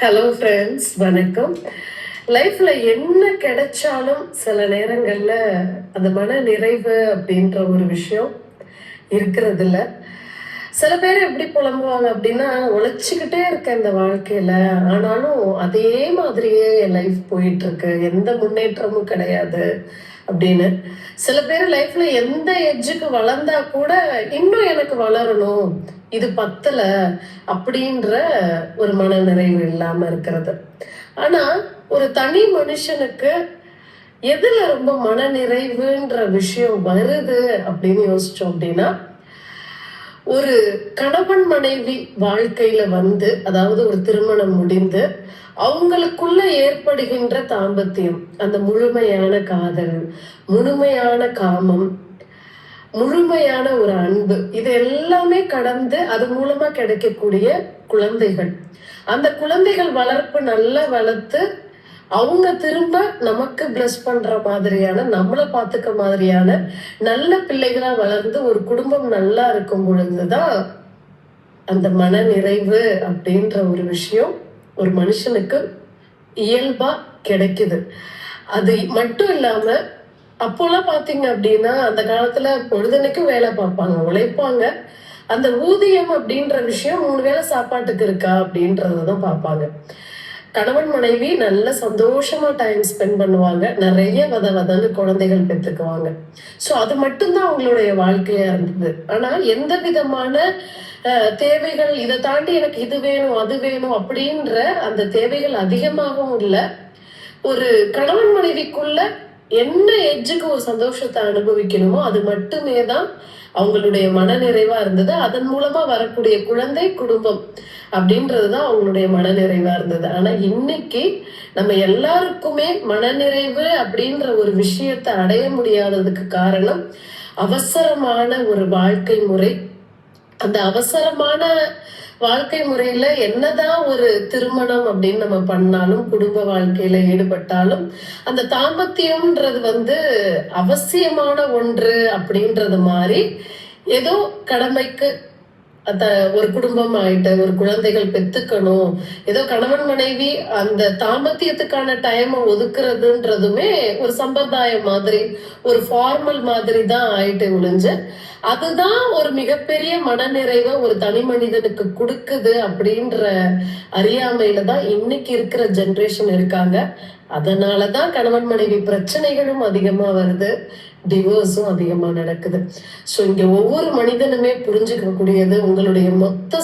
Hello friends, வணக்கம். லைஃப்ல என்ன கிடைச்சாலும் சில நேரங்கள்ல அந்த மன நிறைவு அப்படின்ற ஒரு விஷயம் இருக்கிறது இல்ல. சில பேர் எப்படி புலம்புவாங்க அப்படின்னா, உழைச்சிக்கிட்டே இருக்கேன் இந்த வாழ்க்கையில. ஆனாலும் அதே மாதிரியே என் லைஃப் போயிட்டு இருக்கு. எந்த முன்னேற்றமும் கிடையாது அப்படின்னு. சில பேர் லைஃப்ல எந்த எட்ஜுக்கு வளர்ந்தா கூட இன்னும் எனக்கு வளரணும், இது பத்தல அப்படின்ற ஒரு மனநிறைவு இல்லாம இருக்கிறது. ஆனா ஒரு தனி மனுஷனுக்கு எதுல ரொம்ப மனநிறைவுன்ற விஷயம் வருது அப்படின்னு யோசிச்சோம் அப்படின்னா, ஒரு கணவன் மனைவி வாழ்க்கையில வந்து, அதாவது ஒரு திருமணம் முடிந்து அவங்களுக்குள்ள ஏற்படுகின்ற தாம்பத்தியம், அந்த முழுமையான காதல், முழுமையான காமம், முழுமையான ஒரு அன்பு, இது எல்லாமே கடந்து அது மூலமா கிடைக்கக்கூடிய குழந்தைகள். அந்த குழந்தைகள் வளர்ப்பு நல்லா வளர்த்து அவங்க திரும்ப நமக்கு பிளஸ் பண்ற மாதிரியான, நம்மளை பார்த்துக்க மாதிரியான நல்ல பிள்ளைகளா வளர்ந்து ஒரு குடும்பம் நல்லா இருக்கும் பொழுதுதான் அந்த மன நிறைவு அப்படின்ற ஒரு விஷயம் ஒரு மனுஷனுக்கு இயல்பா கிடைக்குது. அது மட்டும் இல்லாம, அப்போலாம் பாத்தீங்க அப்படின்னா அந்த காலத்துல பொழுதன்னைக்கும் வேலை பார்ப்பாங்க, உழைப்பாங்க. அந்த ஊதியம் அப்படின்ற விஷயம் 3 வேளை சாப்பாட்டுக்கு இருக்கா அப்படின்றதான் பார்ப்பாங்க. கணவன் மனைவி நல்ல சந்தோஷமா டைம் ஸ்பெண்ட் பண்ணுவாங்க, நிறைய வதன்னு குழந்தைகள் பெற்றுக்குவாங்க. ஸோ அது மட்டும்தான் அவங்களுடைய வாழ்க்கையா இருந்தது. ஆனா எந்த விதமான தேவைகள், இதை தாண்டி எனக்கு இது வேணும் அது வேணும் அப்படின்ற அந்த தேவைகள் அதிகமாகவும் இல்லை. ஒரு கணவன் மனைவிக்குள்ள என்ன எட்ஜுக்கு ஒரு சந்தோஷத்தை அனுபவிக்கணுமோ அது மட்டுமே தான் அவங்களுடைய மன நிறைவா இருந்தது. அதன் மூலமா வரக்கூடிய குழந்தை, குடும்பம் அப்படின்றதுதான் அவங்களுடைய மன நிறைவா இருந்தது. ஆனா இன்னைக்கு நம்ம எல்லாருக்குமே மனநிறைவு அப்படின்ற ஒரு விஷயத்தை அடைய முடியாததுக்கு காரணம் அவசரமான ஒரு வாழ்க்கை முறை. அந்த அவசரமான வாழ்க்கை முறையில என்னதான் ஒரு திருமணம் அப்படின்னு நம்ம பண்ணாலும், குடும்ப வாழ்க்கையில ஈடுபட்டாலும், அந்த தாம்பத்தியம்ன்றது வந்து அவசியமான ஒன்று அப்படின்றது மாதிரி ஏதோ கடமைக்கு ஒரு குடும்பம் ஆயிட்டு ஒரு குழந்தைகள் பெத்துக்கணும், ஏதோ கணவன் மனைவி அந்த தாம்பத்தியத்துக்கான டைமை ஒதுக்குறதுன்றதுமே ஒரு சம்பிரதாயம் மாதிரி, ஒரு ஃபார்மல் மாதிரி தான் ஆயிட்டு ஒழிஞ்சு, அதுதான் ஒரு மிகப்பெரிய மனநிறைவை ஒரு தனி மனிதனுக்கு கொடுக்குது அப்படின்ற அறியாமையில தான் இன்னைக்கு இருக்கிற ஜென்ரேஷன் இருக்காங்க. அதனாலதான் கணவன் மனைவி பிரச்சனைகளும் அதிகமா வருது, டிவோர்ஸும் அதிகமா நடக்குது. ஸோ இங்க ஒவ்வொரு மனிதனுமே புரிஞ்சுக்க கூடியது, உங்களுடைய மொத்த